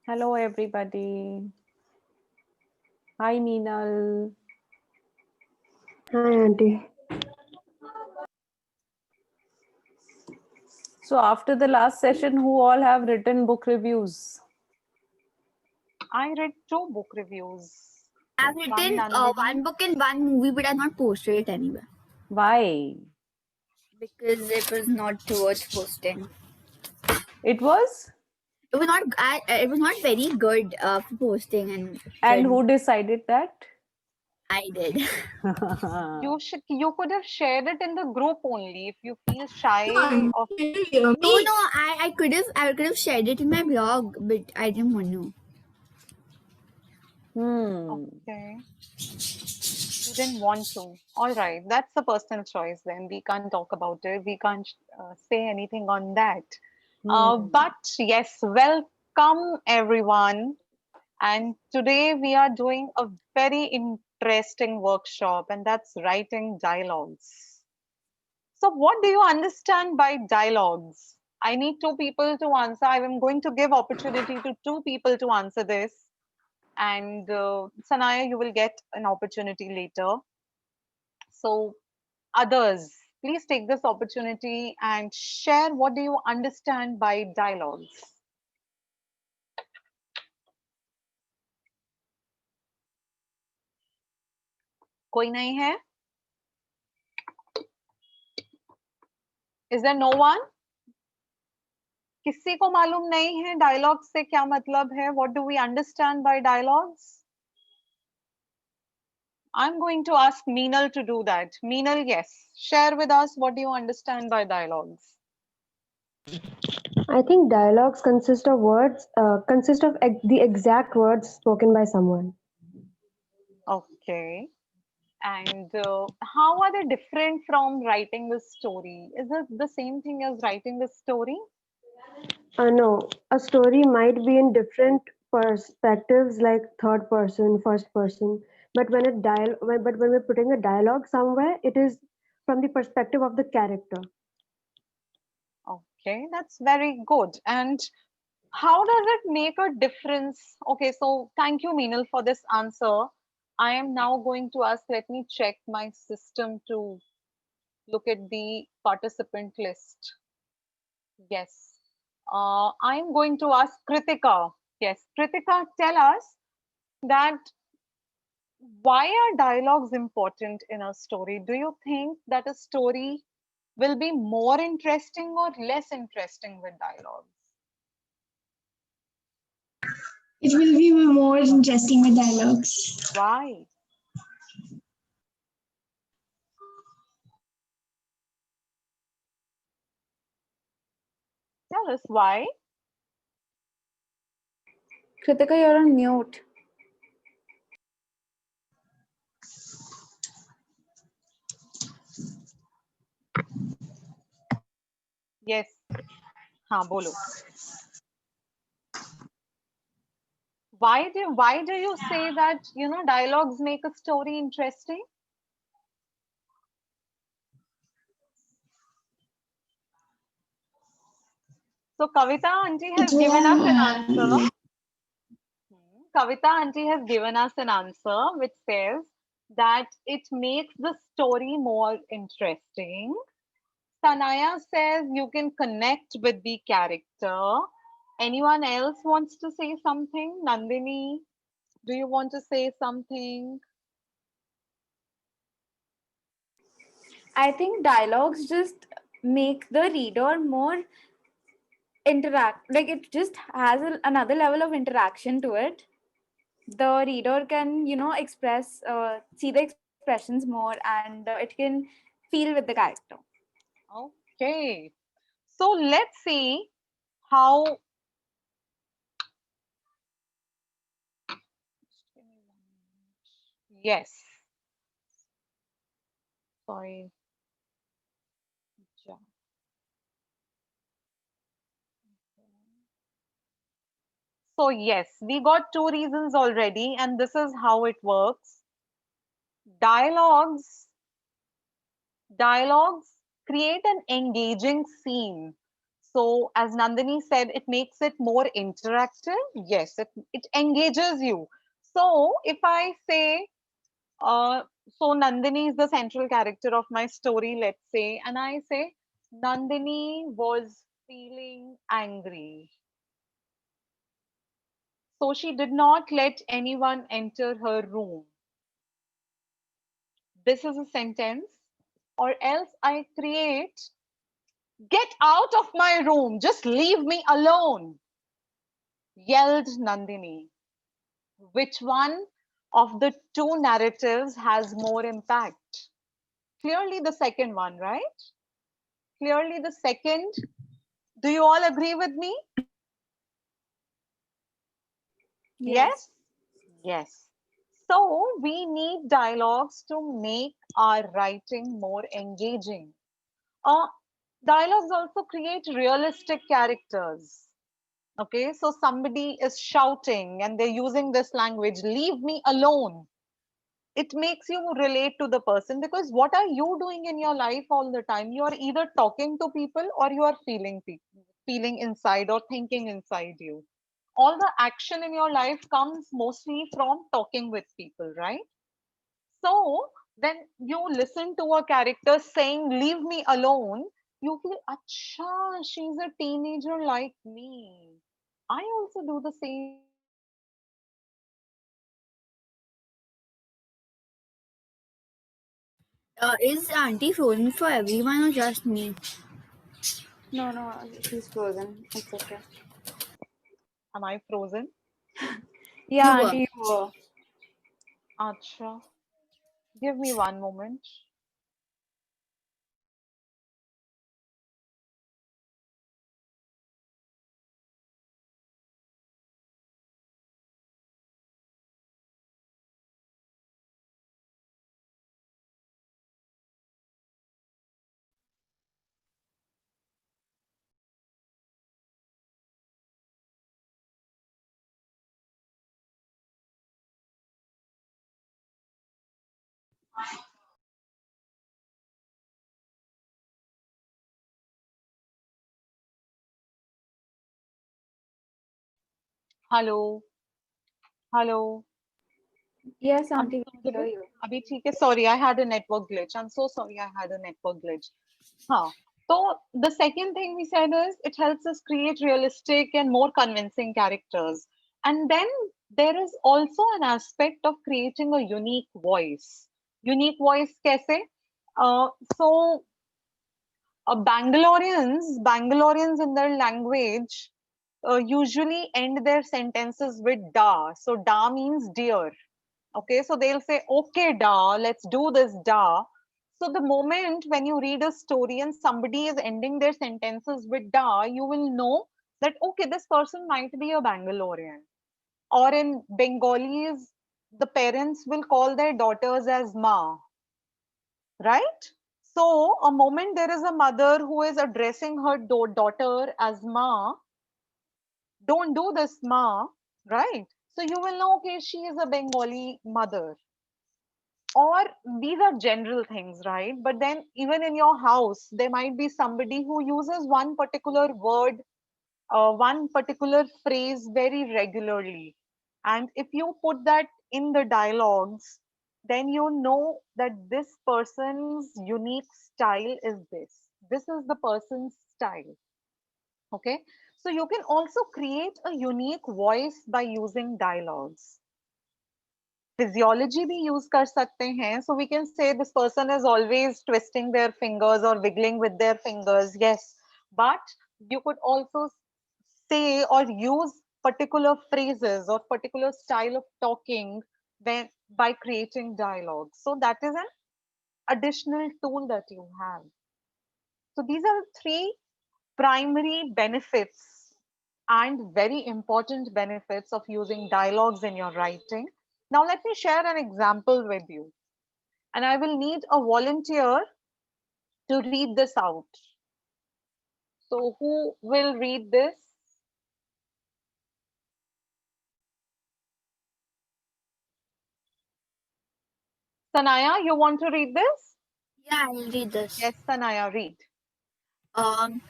Hello, everybody. Hi, Meenal. Hi, Auntie. So, after the last session, who all have written book reviews? I read 2 book reviews. I've One written Nandini. one book and one movie, but I've not posted it anywhere Why? because it was not towards posting. It was? It was not. It was not very good for posting, and And then who decided that? I did. You could have shared it in the group only if you feel shy of No, I could have shared it in my blog, but I didn't want to. okay. You didn't want to. All right, that's a personal choice then. We can't talk about it. We can't say anything on that. But yes, welcome everyone. And today we are doing a very interesting workshop, and that's writing dialogues. So, what do you understand by dialogues? I need 2 people to answer. I am going to give opportunity to 2 people to answer this, and Sanaya, you will get an opportunity later. So, others, please take this opportunity and share what do you understand by dialogues. कोई नहीं है? Is there no one? किसी को मालूम नहीं है dialogue से क्या मतलब है? What do we understand by dialogues? I'm going to ask Meenal to do that. Meenal, yes. Share with us what do you understand by dialogues. I think dialogues consist of the exact words spoken by someone. Okay. And how are they different from writing the story? Is it the same thing as writing the story? No, a story might be in different perspectives, like third person, first person. But when we're putting a dialogue somewhere, it is from the perspective of the character. Okay, that's very good. And how does it make a difference? Okay, so thank you, Meenal, for this answer. I am now going to ask, let me check my system to look at the participant list. Yes. I'm going to ask Kritika. Yes, Kritika, tell us that why are dialogues important in a story? Do you think that a story will be more interesting or less interesting with dialogues? It will be more interesting with dialogues. Why? Tell us why. Kritika, you're on mute. Yes. हाँ बोलो. Why do you say that dialogues make a story interesting? So Kavita auntie has It will given us an answer. have, Kavita auntie has given us an answer which says that it makes the story more interesting. Sanaya says you can connect with the character. Anyone else wants to say something? Nandini, do you want to say something? I think dialogues just make the reader more like it just has another level of interaction to it. The reader can, express, see the expressions more, and it can feel with the character. Okay. So let's see how. Yes. Sorry. Ja- So yes, we got 2 reasons already, and this is how it works. Dialogues, dialogues create an engaging scene. So as Nandini said, it makes it more interactive. Yes, it engages you. So if I say, so Nandini is the central character of my story, let's say, and I say, Nandini was feeling angry. So she did not let anyone enter her room. This is a sentence. Or else I create, get out of my room, just leave me alone, yelled Nandini. Which one of the two narratives has more impact? Clearly the second one, right? Clearly the second. Do you all agree with me? Yes? Yes. So we need dialogues to make our writing more engaging. Uh, Dialogues also create realistic characters. Okay, so somebody is shouting and they're using this language, leave me alone. It makes you relate to the person, because what are you doing in your life all the time? You are either talking to people or you are feeling inside or thinking inside you. All the action in your life comes mostly from talking with people, right? So when you listen to a character saying, leave me alone, you feel, acha, she's a teenager like me. I also do the same thing. I also feel angry. I also feel sad. Is auntie frozen for everyone or just me? No, no, she's frozen. It's okay. Am I frozen? You Yeah, were. auntie, you were. Acha. Give me one moment. Hello. Hello. Yes, Am auntie, I we can hear audible? you. Abhi theek hai. Sorry, I had a network glitch. I'm so sorry I had a network glitch. Huh. So the second thing we said is it helps us create realistic and more convincing characters. And then there is also an aspect of creating a unique voice. Unique voice kaise? Uh, so Bangaloreans in their language usually end their sentences with da. So da means dear. Okay, so they'll say, okay, da, let's do this, da. So the moment when you read a story and somebody is ending their sentences with da, you will know that, okay, this person might be a Bangalorean. Or in Bengalis, the parents will call their daughters as ma, right? So a moment there is a mother who is addressing her daughter as ma, don't do this, ma, right? So you will know, okay, she is a Bengali mother. Or these are general things, right? But then even in your house there might be somebody who uses one particular word, one particular phrase very regularly, and if you put that in the dialogues, then you know that this person's unique style is this is the person's style. Okay, so you can also create a unique voice by using dialogues. Physiology भी use कर सकते हैं. So we can say this person is always twisting their fingers or wiggling with their fingers. Yes, but you could also say or use particular phrases or particular style of talking when by creating dialogue. So that is an additional tool that you have. So these are three primary benefits and very important benefits of using dialogues in your writing. Now, let me share an example with you, and I will need a volunteer to read this out. So, who will read this? Sanaya, you want to read this? Yeah, I'll read this. Yes, Sanaya, read. Um,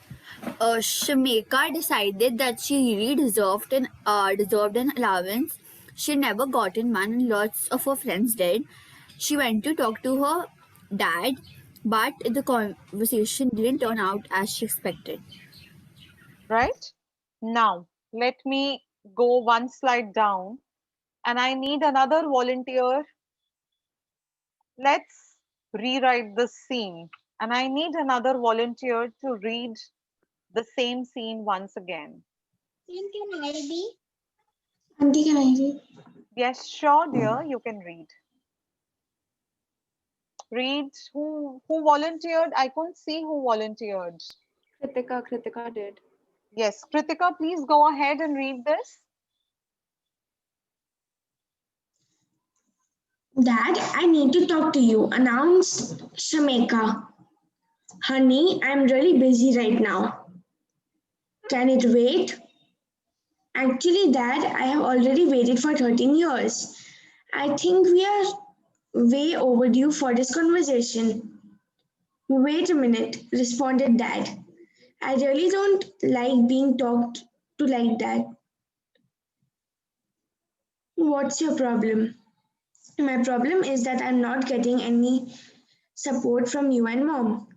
Shamika decided that she really deserved an allowance. She never gotten one, and lots of her friends did. She went to talk to her dad, but the conversation didn't turn out as she expected. Right? Now, let me go one slide down and I need another volunteer. Let's rewrite this scene. And I need another volunteer to read the same scene once again. Can I be? Auntie, can I be? Yes, sure, dear, you can read. Read. Who volunteered? I couldn't see who volunteered. Kritika did. Yes, Kritika, please go ahead and read this. Dad, I need to talk to you, announced Shameka. Honey, I'm really busy right now. Can it wait? Actually, Dad, I have already waited for 13 years. I think we are way overdue for this conversation. Wait a minute, responded Dad. I really don't like being talked to like that. What's your problem? My problem is that I'm not getting any support from you and Mom.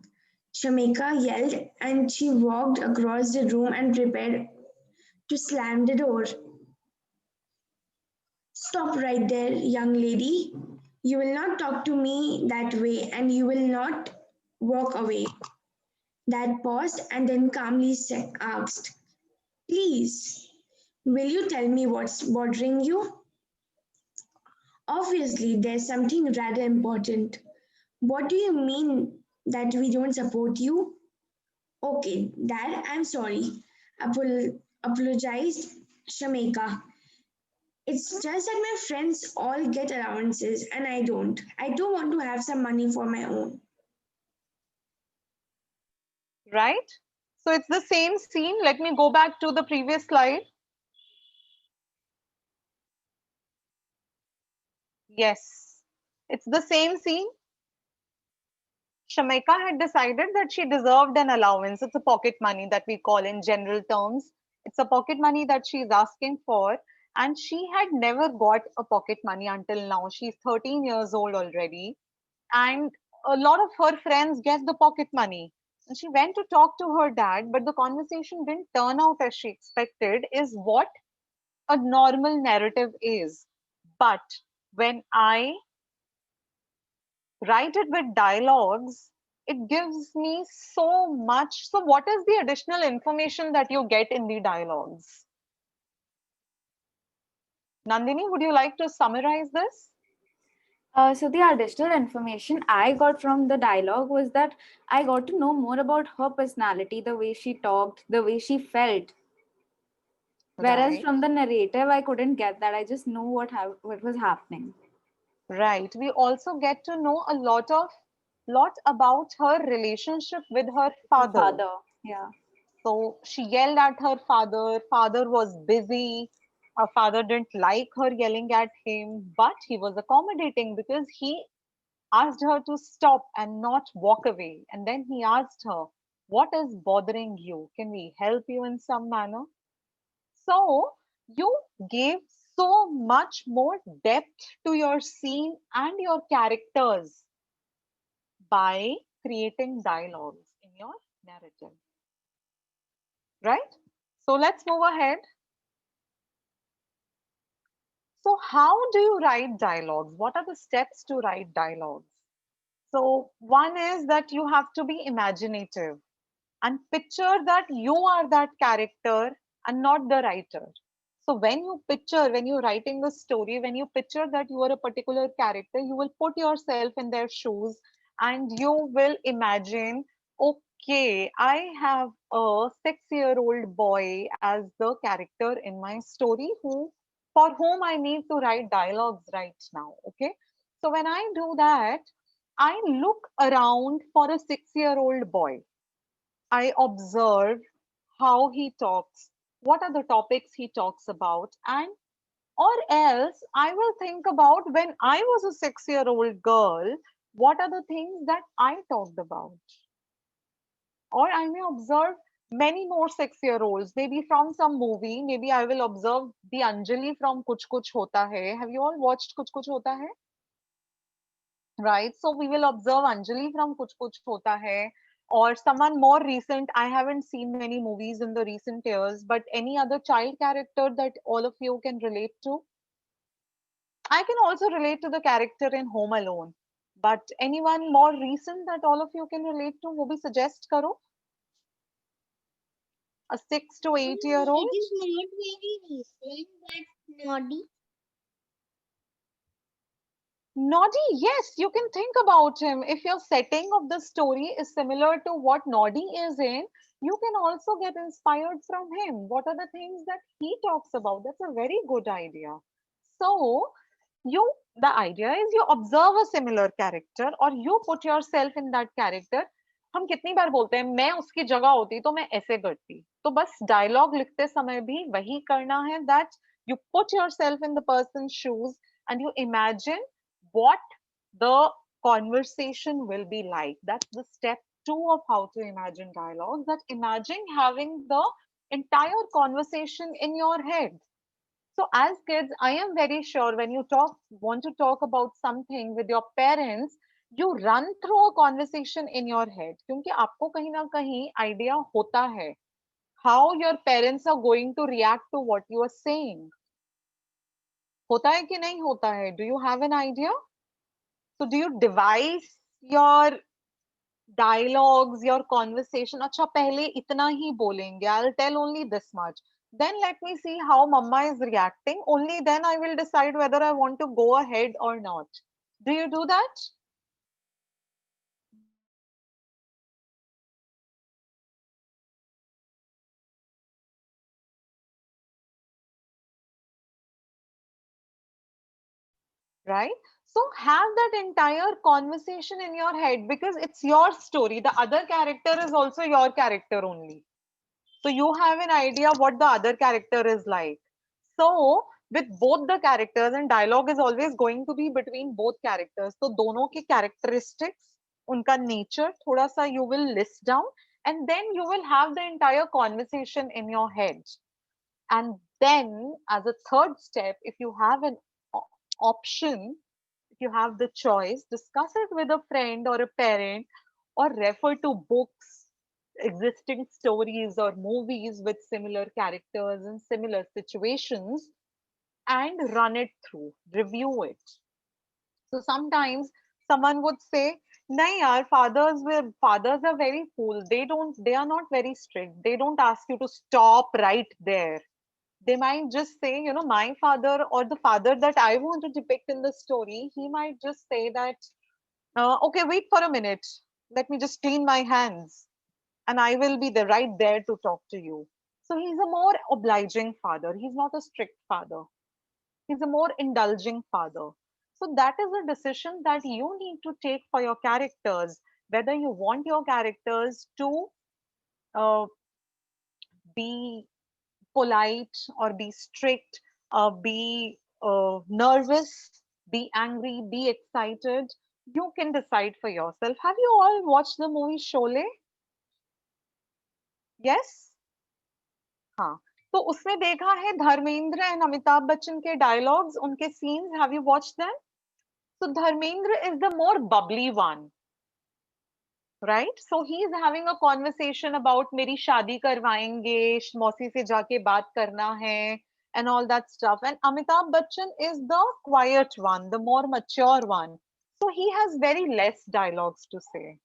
Shamika yelled and she walked across the room and prepared to slam the door. Stop right there, young lady. You will not talk to me that way and you will not walk away. Dad paused and then calmly asked, please, will you tell me what's bothering you? Obviously, there's something rather important. What do you mean that we don't support you? Okay, Dad, I'm sorry. Apologized Shameka. It's just that my friends all get allowances and I don't. I do want to have some money for my own. Right? So it's the same scene. Let me go back to the previous slide. Yes, it's the same scene. Shamika had decided that she deserved an allowance. It's a pocket money that we call in general terms. It's a pocket money that she's asking for. And she had never got a pocket money until now. She's 13 years old already. And a lot of her friends get the pocket money. And she went to talk to her dad, but the conversation didn't turn out as she expected, is what a normal narrative is. But when I write it with dialogues, it gives me so much. So, what is the additional information that you get in the dialogues? Nandini, would you like to summarize this? So the additional information I got from the dialogue was that I got to know more about her personality, the way she talked, the way she felt. Whereas Right, from the narrative, I couldn't get that. I just knew what was happening. right. We also get to know lot about her relationship with her Her father. father, yeah. So she yelled at her father. Father was busy. Her father didn't like her yelling at him, but he was accommodating because he asked her to stop and not walk away. And then he asked her, what is bothering you? Can we help you in some manner? So you gave so much more depth to your scene and your characters by creating dialogues in your narrative. Right? So let's move ahead. So, how do you write dialogues? What are the steps to write dialogues? So, one is that you have to be imaginative and picture that you are that character and not the writer. So when you picture, when you're writing a story, when you picture that you are a particular character, you will put yourself in their shoes and you will imagine, okay, I have a 6-year-old boy as the character in my story who for whom I need to write dialogues right now. Okay. So when I do that, I look around for a 6-year-old boy. I observe how he talks, what are the topics he talks about, and or else I will think about when I was a 6-year-old girl, what are the things that I talked about? Or I may observe many more 6-year-olds, maybe from some movie. Maybe I will observe the Anjali from Kuch Kuch Hota Hai. Have you all watched Kuch Kuch Hota Hai? Right. So we will observe Anjali from Kuch Kuch Hota Hai, or someone more recent. I haven't seen many movies in the recent years, but any other child character that all of you can relate to? I can also relate to the character in Home Alone. But anyone more recent that all of you can relate to? वो भी suggest करो. A 6 to 8-year-old. It is not very recent, but Noddy. Noddy, yes, you can think about him. If your setting of the story is similar to what Noddy is in, you can also get inspired from him. What are the things that he talks about? That's a very good idea. So, the idea is you observe a similar character or you put yourself in that character. हम कितनी बार बोलते हैं मैं उसकी जगह होती तो मैं ऐसे करती, तो बस डायलॉग लिखते समय भी वही करना है, that you put yourself in the person's shoes and you imagine what the conversation will be like. That's the step 2 of how to imagine dialogue. That imagine having the entire conversation in your head. So as kids, I am very sure when you want to talk about something with your parents, you run through a conversation in your head. क्योंकि आपको कहीं ना कहीं idea होता है how your parents are going to react to what you are saying. होता है कि नहीं होता है? Do you have an idea? So do you devise your dialogues, your conversation? अच्छा पहले इतना ही बोलेंगे. I'll tell only this much. Then let me see how mama is reacting. Only then I will decide whether I want to go ahead or not. Do you do that? Right? So have that entire conversation in your head because it's your story. The other character is also your character only. So you have an idea what the other character is like. So with both the characters, and dialogue is always going to be between both characters. So दोनों के characteristics, उनका nature थोड़ा सा you will list down, and then you will have the entire conversation in your head. And then as a third step, if you have an option, if you have the choice, discuss it with a friend or a parent, or refer to books, existing stories or movies with similar characters and similar situations, and run it through, review it. So sometimes someone would say, nahi yaar, fathers are very cool. They are not very strict. They don't ask you to stop right there. They might just say, my father or the father that I want to depict in the story, he might just say that, okay, wait for a minute. Let me just clean my hands and I will be there right there to talk to you. So he's a more obliging father. He's not a strict father. He's a more indulging father. So that is a decision that you need to take for your characters, whether you want your characters to uh, be polite or be strict, be nervous, be angry, be excited. You can decide for yourself. Have you all watched the movie Sholay? Yes? हाँ. तो उसमें देखा है Dharmendra and Amitabh Bachchan के dialogues, उनके scenes. Have you watched them? So Dharmendra is the more bubbly one, right? So he is having a conversation about मेरी शादी करवाएंगे, मौसी से जाके बात करना है, and all that stuff. And Amitabh Bachchan is the quiet one, the more mature one. So he has very less dialogues to say.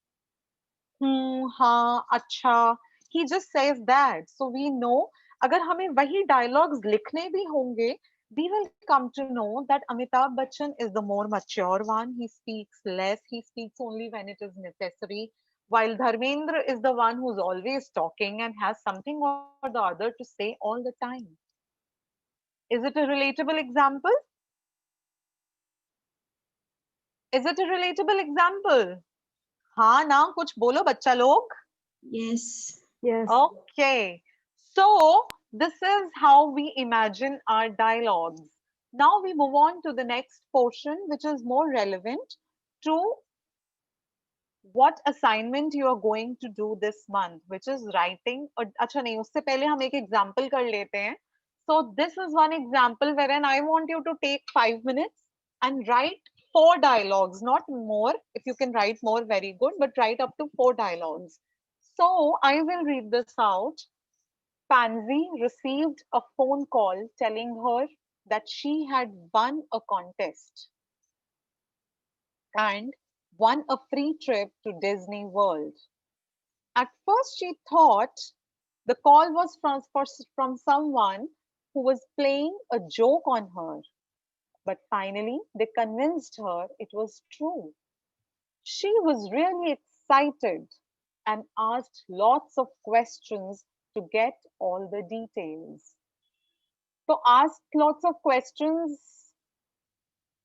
हाँ, अच्छा. He just says that. So we know, अगर हमें वही dialogues लिखने भी होंगे, we will come to know that Amitabh Bachchan is the more mature one. He speaks less. He speaks only when it is necessary. While Dharmendra is the one who's always talking and has something or the other to say all the time. Is it a relatable example? Is it a relatable example? हाँ ना, कुछ बोलो बच्चा लोग. Yes. Yes. Okay, so this is how we imagine our dialogues. Now we move on to the next portion, which is more relevant to what assignment you are going to do this month, which is writing. अच्छा नहीं, उससे पहले हम एक example कर लेते हैं. So this is one example wherein I want you to take 5 minutes and write 4 dialogues, not more. If you can write more, very good, but write up to 4 dialogues. So I will read this out. Pansy received a phone call telling her that she had won a contest and won a free trip to Disney World. At first, she thought the call was from someone who was playing a joke on her, but finally, they convinced her it was true. She was really excited and asked lots of questions to get all the details. So, asked lots of questions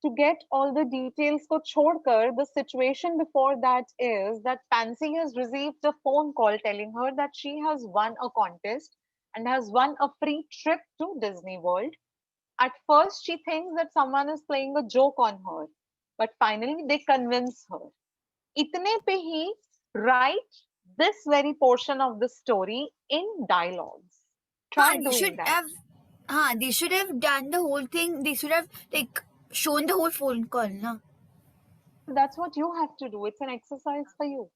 to get all the details ko chhodkar, the situation before that is that Pansy has received a phone call telling her that she has won a contest and has won a free trip to Disney World. At first, she thinks that someone is playing a joke on her, but finally they convince her. Itne pe hi write this very portion of the story in dialogues. Try They doing should that. have. They should have done the whole thing. They should have like shown the whole phone call, na. That's what you have to do. It's an exercise for you.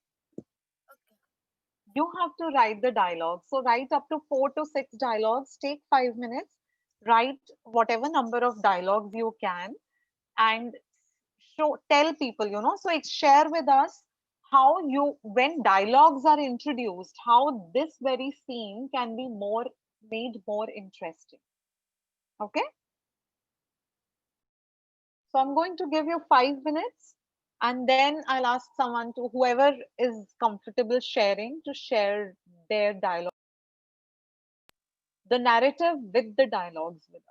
You have to write the dialogue. So write up to 4 to 6 dialogues. Take 5 minutes. Write whatever number of dialogues you can, and tell people. So share with us how you, when dialogues are introduced, how this very scene can be made more interesting. Okay. So I'm going to give you 5 minutes, and then I'll ask someone to, whoever is comfortable sharing, to share their dialogue, the narrative with the dialogues with us.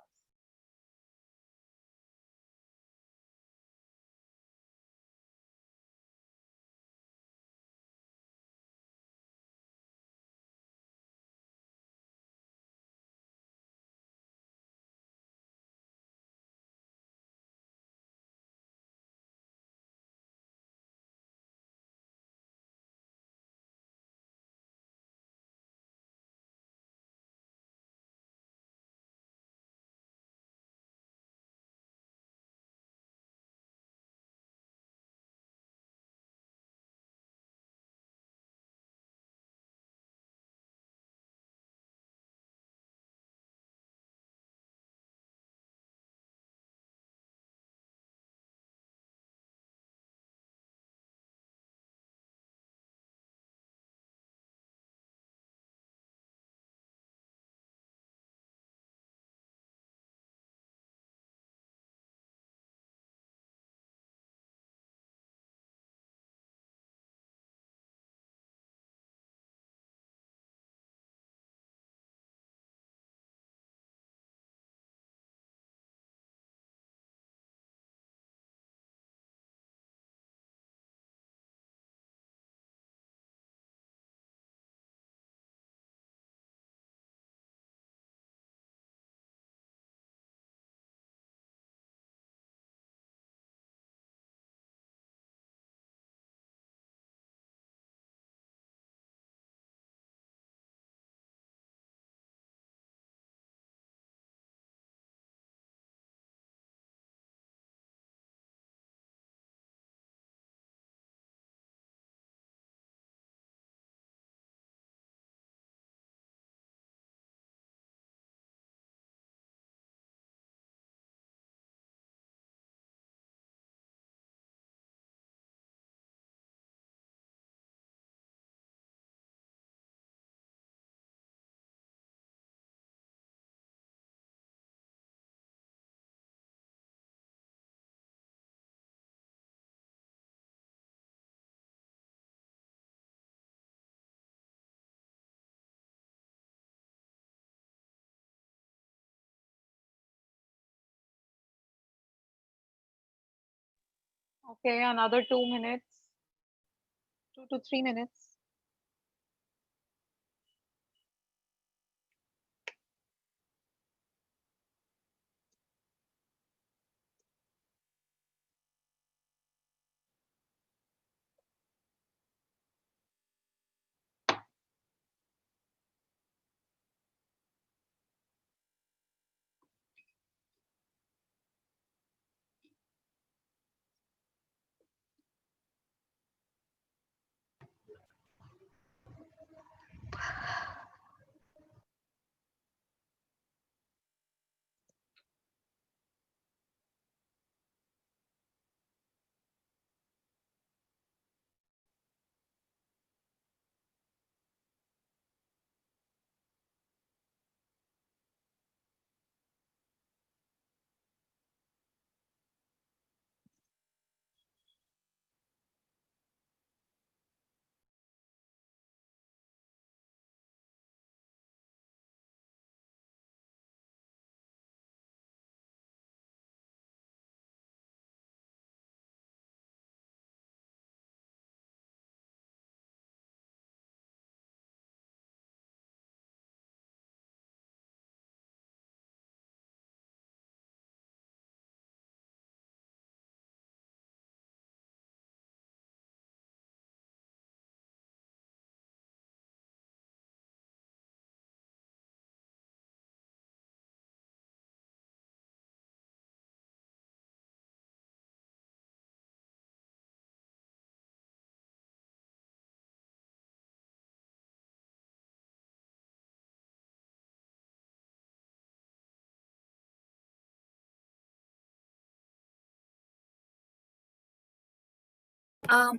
Okay, another 2 minutes, 2 to 3 minutes.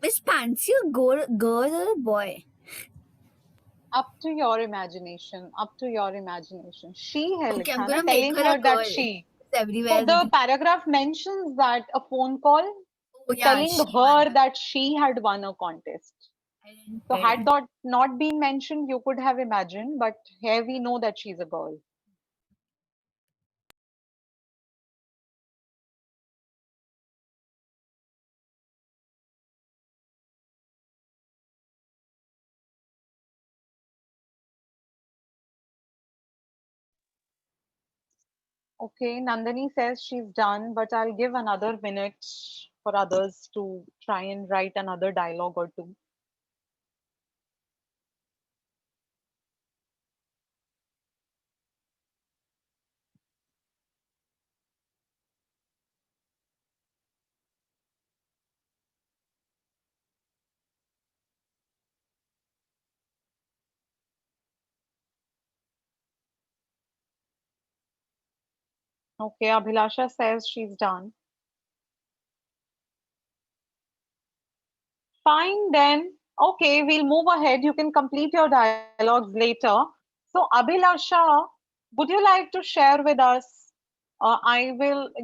Miss Pansy, a girl or a boy? Up to your imagination. Up to your imagination. She है Okay, I'm लिखा ना, gonna make telling her a her that girl. she. It's everywhere. So the paragraph mentions that a phone call Oh yeah, telling she her won. that she had won a contest. I didn't So get had it. that not been mentioned, you could have imagined, but here we know that she's a girl. Okay, Nandini says she's done, but I'll give another minute for others to try and write another dialogue or two. Okay, Abhilasha says she's done. Fine then. Okay, we'll move ahead. You can complete your dialogues later. So, Abhilasha, would you like to share with us? Yeah,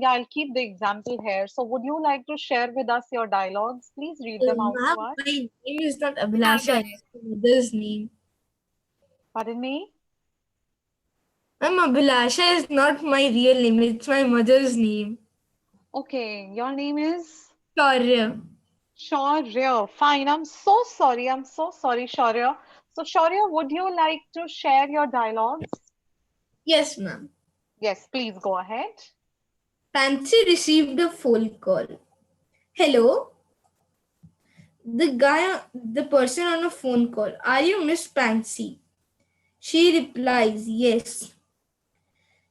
I'll keep the example here. So, would you like to share with us your dialogues? Please read them out Ma'am, to us. my name is not I have Abhilasha, done it. it's my mother's name. Pardon me? Ma'am, Abhilasha is not my real name, it's my mother's name. Okay, your name is Shaurya. Shaurya. Fine, I'm so sorry. I'm so sorry, Shaurya. So, Shaurya, would you like to share your dialogues? Yes, ma'am. Yes, please go ahead. Pansy received a phone call. Hello? The person on a phone call. Are you Miss Pansy? She replies, yes.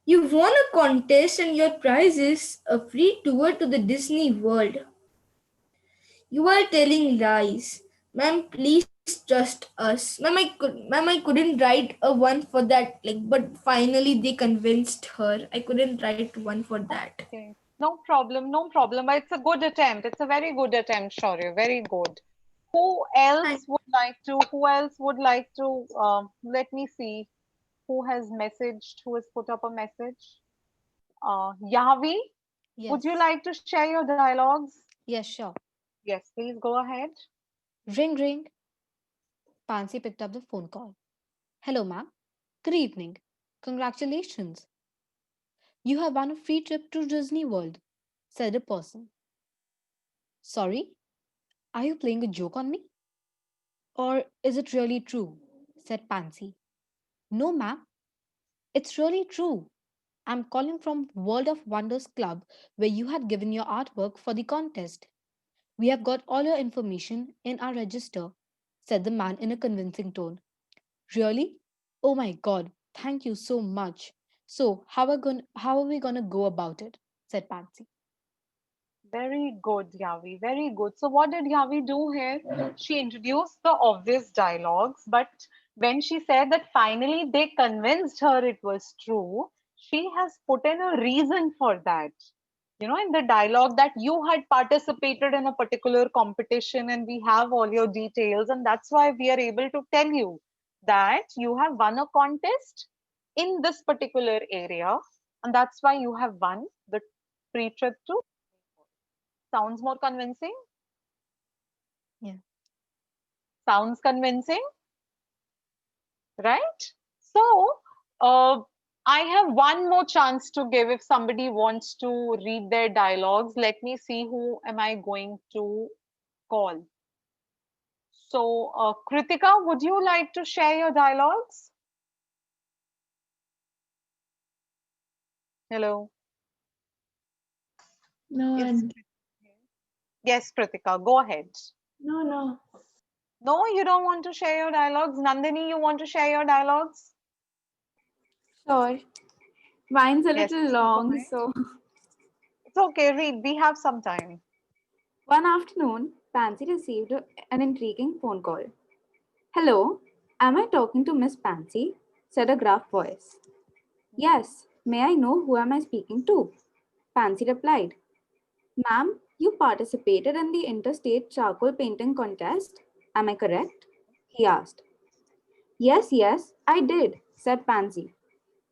You won a contest and your prize is a free tour to the Disney World. You are telling lies. Ma'am, please trust us. Ma'am, I couldn't write a one for that. But finally they convinced her. I couldn't write one for that. Okay, no problem, no problem. But it's a good attempt. It's a very good attempt, Shaurya. Very good. Who Thank else would like to? Who else would like to? Let me see. Who has messaged? Who has put up a message? Yavi, would you Yes. like to share your dialogues? Yes, sure. Yes, please go ahead. Ring, ring. Pansy picked up the phone call. Hello, ma'am. Good evening. Congratulations. You have won a free trip to Disney World, said a person. Sorry, are you playing a joke on me? Or is it really true? Said Pansy. No, ma'am. It's really true. I'm calling from World of Wonders Club where you had given your artwork for the contest. We have got all your information in our register, said the man in a convincing tone. Really? Oh my god, thank you so much. So, how are we going to go about it? Said Pansy. Very good, Yavi. Very good. So, what did Yavi do here? She introduced the obvious dialogues, but when she said that finally they convinced her it was true, she has put in a reason for that. You know, in the dialogue that you had participated in a particular competition and we have all your details, and that's why we are able to tell you that you have won a contest in this particular area, and that's why you have won the free trip to. Sounds more convincing? Yeah. Sounds convincing, right? So, uh, I have one more chance to give if somebody wants to read their dialogues. Let me see who am I going to call. So, Kritika, would you like to share your dialogues? Hello. No, Is Yes, Kritika, go ahead. no. No, you don't want to share your dialogues. Nandini, you want to share your dialogues? Sure. Mine's a Yes, little please go long, ahead. so. It's okay, read. We have some time. One afternoon, Pansy received an intriguing phone call. Hello, am I talking to Miss Pansy? Said a gruff voice. Yes, may I know who am I speaking to? Pansy replied. Ma'am, You participated in the interstate charcoal painting contest. Am I correct? He asked. Yes, I did, said Pansy.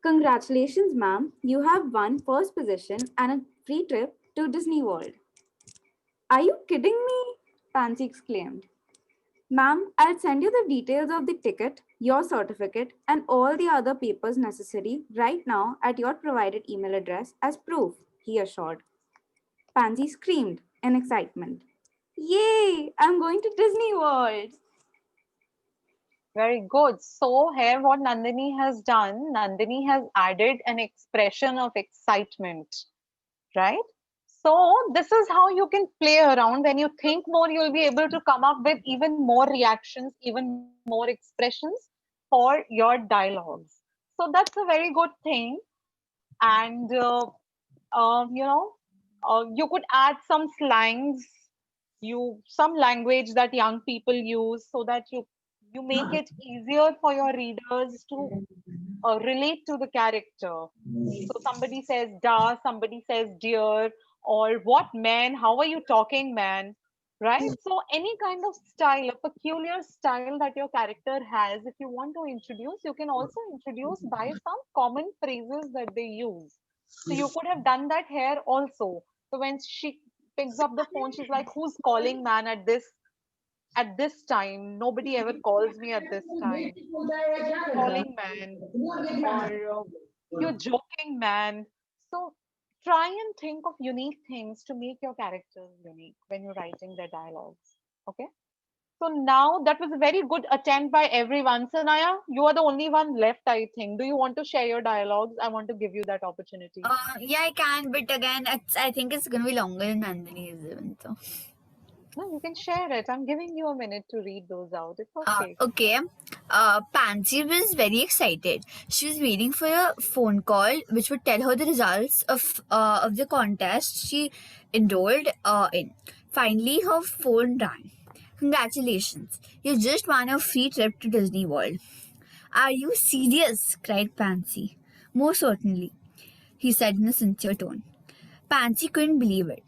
Congratulations, ma'am. You have won first position and a free trip to Disney World. Are you kidding me? Pansy exclaimed. Ma'am, I'll send you the details of the ticket, your certificate, and all the other papers necessary right now at your provided email address as proof, he assured. Pansy screamed in excitement. Yay! I'm going to Disney World! Very good. So here what Nandini has done, Nandini has added an expression of excitement, right? So this is how you can play around. When you think more, you'll be able to come up with even more reactions, even more expressions for your dialogues. So that's a very good thing. And you could add some slangs, some language that young people use, so that you make it easier for your readers to relate to the character. So somebody says da, somebody says dear, or what man, how are you talking, man? Right? So any kind of style, a peculiar style that your character has, if you want to introduce, you can also introduce by some common phrases that they use. So you could have done that here also. So when she picks up the phone, she's like, who's calling man at this time? Nobody ever calls me at this time. So who's calling man? Or you're joking, man. So try and think of unique things to make your characters unique when you're writing their dialogues. Okay. So now that was a very good attempt by everyone. Sanaya, you are the only one left, I think. Do you want to share your dialogues? I want to give you that opportunity. Yeah, I can, but again, I think it's gonna be longer than Nandini's even. So. No, you can share it. I'm giving you a minute to read those out. It's okay. Okay. Pansy was very excited. She was waiting for a phone call which would tell her the results of the contest she enrolled in. Finally, her phone rang. Congratulations! You just won a free trip to Disney World. Are you serious? Cried Pansy. Most certainly, he said in a sincere tone. Pansy couldn't believe it.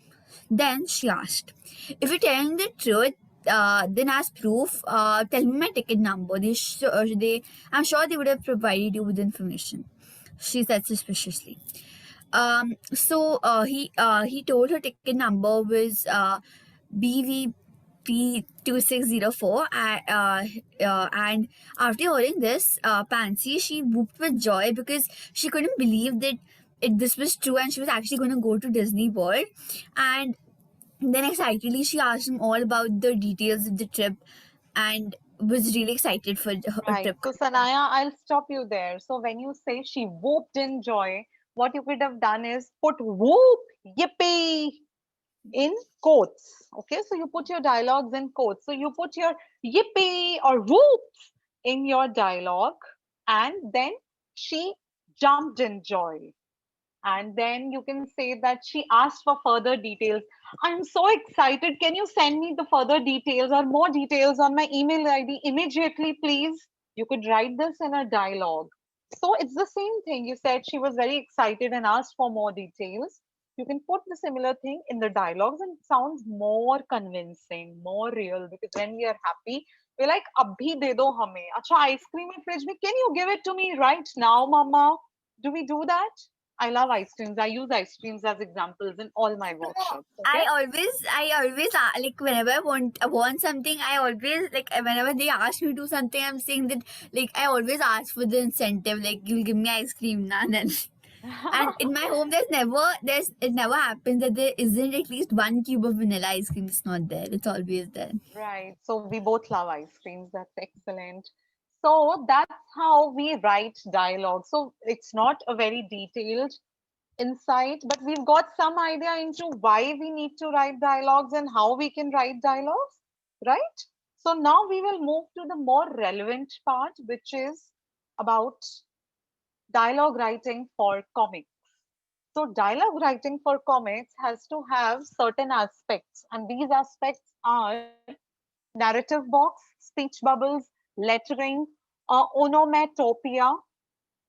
Then she asked, if you're telling the truth, then as proof, tell me my ticket number. I'm sure they would have provided you with information, she said suspiciously. He told her ticket number was BVP 2604, and after hearing this, Pansy, she whooped with joy because she couldn't believe that this was true and she was actually going to go to Disney World. And then excitedly she asked him all about the details of the trip and was really excited for her Right. trip. So, Sanaya, I'll stop you there. So, when you say she whooped in joy, what you could have done is put whoop, yippee in quotes. Okay. So, you put your dialogues in quotes. So, you put your yippee or whoop in your dialogue, and then she jumped in joy. And then you can say that she asked for further details. I'm so excited. Can you send me the further details or more details on my email ID immediately, please? You could write this in a dialogue. So it's the same thing. You said she was very excited and asked for more details. You can put the similar thing in the dialogues and it sounds more convincing, more real, because when we are happy, we're like, abhi de do hame. Acha, ice cream in fridge mein. Can you give it to me right now, mama? Do we do that? I love ice creams. I use ice creams as examples in all my workshops. Okay? I always like whenever I want something, I always like whenever they ask me to do something, I'm saying that like I always ask for the incentive, like you'll give me ice cream now then. And in my home, it never happens that there isn't at least one cube of vanilla ice cream. It's not there. It's always there. Right. So we both love ice creams. That's excellent. So that's how we write dialogue. So it's not a very detailed insight, but we've got some idea into why we need to write dialogues and how we can write dialogues, right? So now we will move to the more relevant part, which is about dialogue writing for comics. So dialogue writing for comics has to have certain aspects, and these aspects are narrative box, speech bubbles, lettering, onomatopoeia,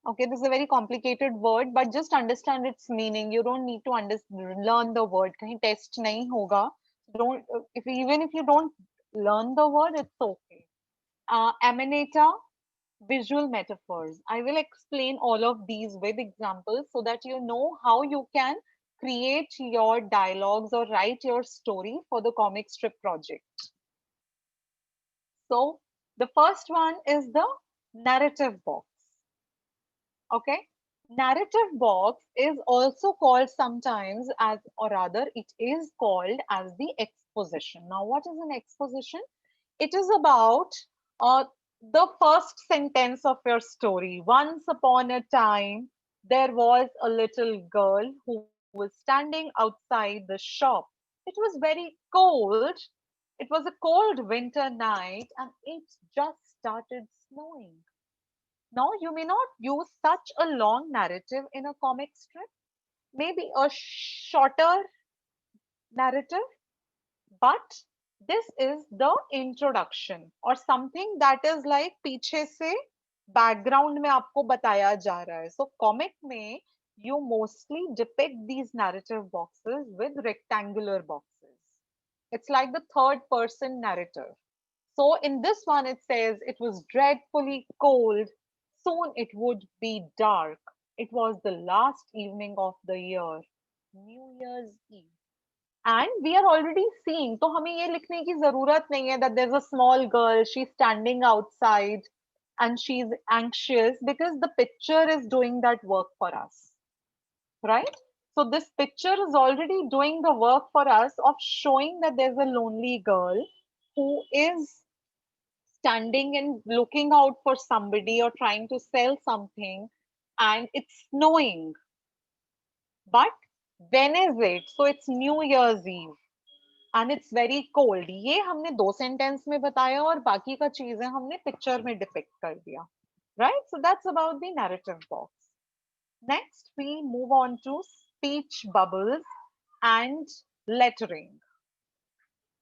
Okay, this is a very complicated word, but just understand its meaning. You don't need to learn the word. कहीं test नहीं होगा. Don't if even if you don't learn the word, it's okay. Emanator, visual metaphors. I will explain all of these with examples so that you know how you can create your dialogues or write your story for the comic strip project. So the first one is the narrative box. Okay. Narrative box is also called sometimes as, or rather, it is called as the exposition. Now, what is an exposition? It is about uh, the first sentence of your story. Once upon a time, there was a little girl who was standing outside the shop. It was very cold. It was a cold winter night and it just started snowing. Now, you may not use such a long narrative in a comic strip, maybe a shorter narrative, but this is the introduction or something that is like पीछे से background में आपको बताया जा रहा है. So comic में you mostly depict these narrative boxes with rectangular boxes. It's like the third person narrative. So in this one, it says it was dreadfully cold. Soon it would be dark. It was the last evening of the year, New Year's Eve. And we are already seeing, तो हमें ये लिखने की जरूरत नहीं है that there's a small girl, she's standing outside and she's anxious because the picture is doing that work for us, right? So this picture is already doing the work for us of showing that there's a lonely girl who is standing and looking out for somebody or trying to sell something and it's snowing. But when is it? So it's New Year's Eve and it's very cold. ये हमने दो sentence में बताया और बाकी का चीजें हमने पिक्चर में डिपिक्ट कर दिया. Right? So that's about the narrative box. Next, we move on to speech bubbles and lettering.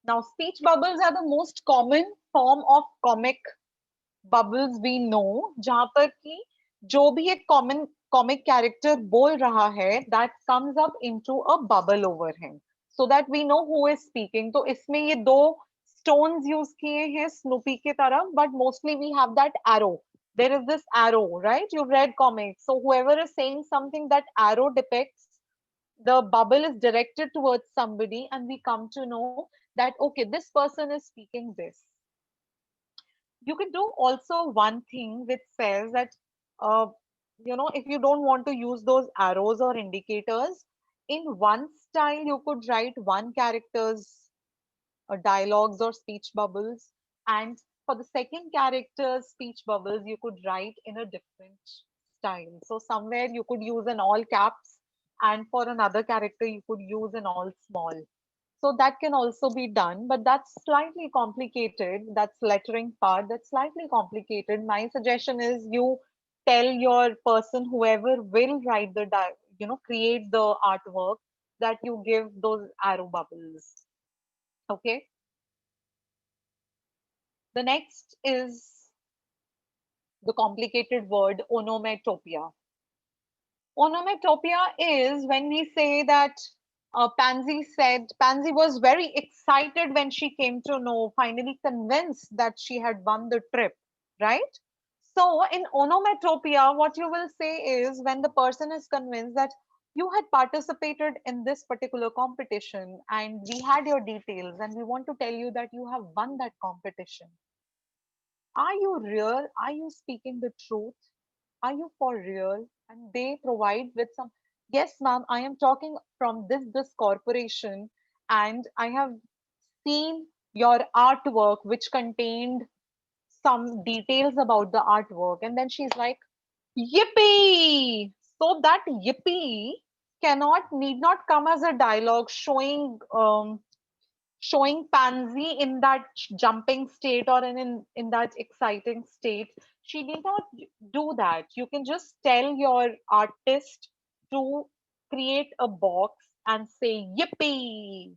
Now, speech bubbles are the most common form of comic bubbles we know, जहाँ पर कि जो भी एक comic character बोल रहा है, that comes up into a bubble over him, so that we know who is speaking. तो इसमें ये दो stones use किए हैं Snoopy की तरफ, but mostly we have that arrow. There is this arrow, right? You've read comics, so whoever is saying something, that arrow depicts the bubble is directed towards somebody, and we come to know that okay, this person is speaking this. You can do also one thing which says that uh, if you don't want to use those arrows or indicators, in one style you could write one character's dialogues or speech bubbles, and for the second character's speech bubbles you could write in a different style. So somewhere you could use an all caps, and for another character you could use an all small. So that can also be done, but that's slightly complicated. That's lettering part. That's slightly complicated. My suggestion is you tell your person, whoever will write the, create the artwork, that you give those arrow bubbles. Okay. The next is the complicated word onomatopoeia. Onomatopoeia is when we say that Pansy was very excited when she came to know, finally convinced that she had won the trip, right? So in onomatopoeia, what you will say is when the person is convinced that you had participated in this particular competition and we had your details and we want to tell you that you have won that competition. Are you real? Are you speaking the truth? Are you for real? And they provide with some, yes, ma'am, I am talking from this corporation, and I have seen your artwork, which contained some details about the artwork. And then she's like, yippee! So that yippee need not come as a dialogue showing Pansy in that jumping state or in that exciting state. She need not do that. You can just tell your artist to create a box and say yippee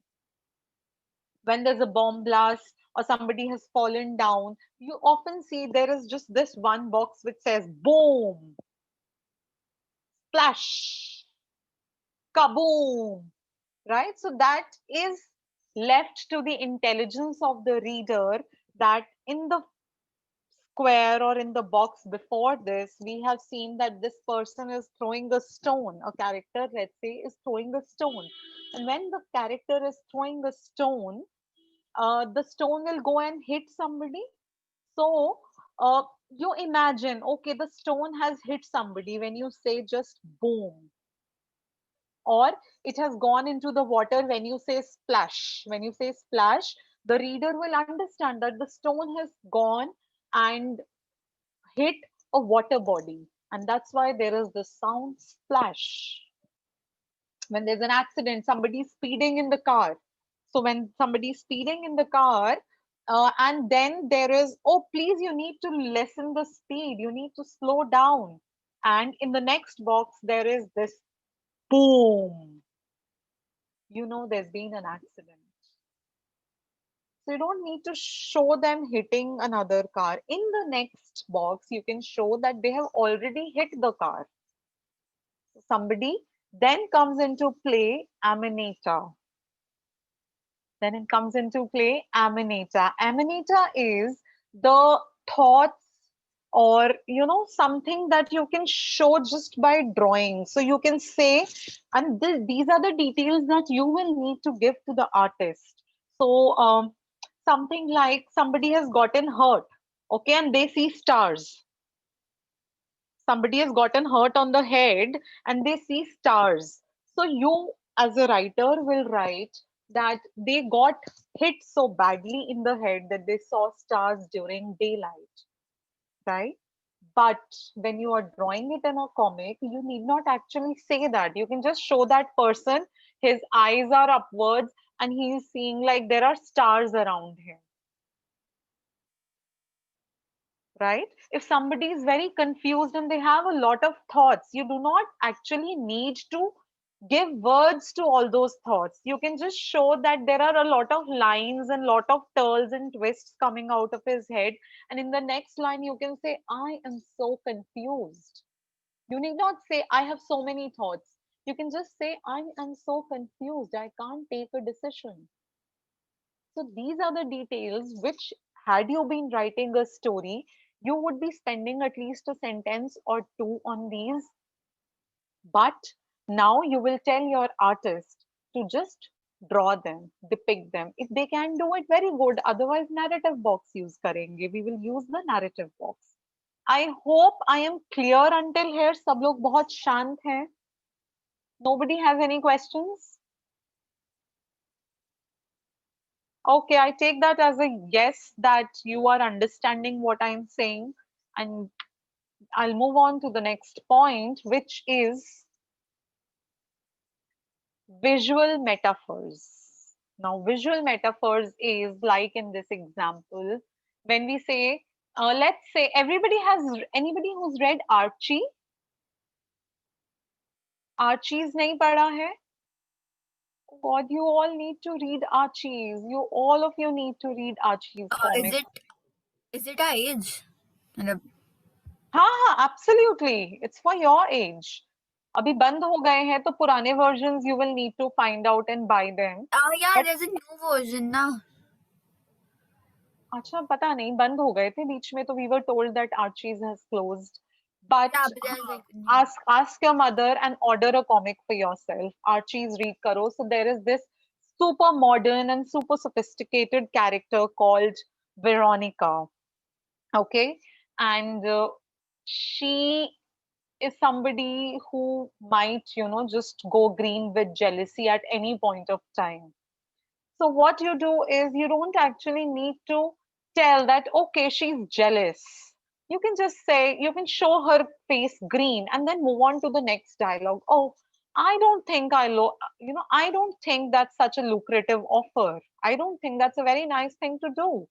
when there's a bomb blast or somebody has fallen down. You often see there is just this one box which says boom. splash, kaboom, right? So that is left to the intelligence of the reader, that in the square or in the box before this, we have seen that this person is throwing a stone. A character, let's say, is throwing a stone. And when the character is throwing a stone, the stone will go and hit somebody. So you imagine, okay, the stone has hit somebody when you say just boom, or it has gone into the water when you say splash. When you say splash, the reader will understand that the stone has gone and hit a water body, and that's why there is the sound splash. When there's an accident, somebody's speeding in the car. So when somebody's speeding in the car, and then there is, oh, please, you need to lessen the speed, you need to slow down. And in the next box, there is this boom. You know there's been an accident. So you don't need to show them hitting another car. In the next box, you can show that they have already hit the car. Somebody then comes into play, Amanita. Then it comes into play, Amanita. Amanita is the thoughts, or something that you can show just by drawing. So you can say, and these are the details that you will need to give to the artist. So something like somebody has gotten hurt, okay, and they see stars. Somebody has gotten hurt on the head and they see stars. So you, as a writer, will write that they got hit so badly in the head that they saw stars during daylight, right? But when you are drawing it in a comic, you need not actually say that. You can just show that person, his eyes are upwards and he is seeing like there are stars around him, right? If somebody is very confused and they have a lot of thoughts, you do not actually need to give words to all those thoughts. You can just show that there are a lot of lines and lot of turns and twists coming out of his head, and in the next line you can say, I am so confused. You need not say, I have so many thoughts. You can just say, I am so confused, I can't take a decision. So these are the details which, had you been writing a story, you would be spending at least a sentence or two on these. But now you will tell your artist to just draw them, depict them. If they can do it, very good. Otherwise, narrative box use karenge. We will use the narrative box. I hope I am clear until here. सब लोग बहुत शांत हैं. Nobody has any questions? Okay, I take that as a yes that you are understanding what I'm saying, and I'll move on to the next point, which is visual metaphors. Now, visual metaphors is like in this example, when we say, let's say anybody who's read Archie? Archie's nahi padha hai? God, you all need to read Archie's. All of you need to read Archie's comic. Is it our age? मतलब हाँ, absolutely. It's for your age. अभी बंद हो गए हैं तो पुराने versions you will need to find out and buy them. yeah, But there's a new version ना. अच्छा पता नहीं, बंद हो गए थे बीच में, तो we were told that Archie's has closed. But Yeah, but there's like ask your mother and order a comic for yourself. Archie's read karo. So there is this super modern and super sophisticated character called Veronica. Okay, and she is somebody who might, just go green with jealousy at any point of time. So what you do is you don't actually need to tell that, okay, she's jealous. You can just say, you can show her face green and then move on to the next dialogue. Oh, I don't think I don't think that's such a lucrative offer. I don't think that's a very nice thing to do.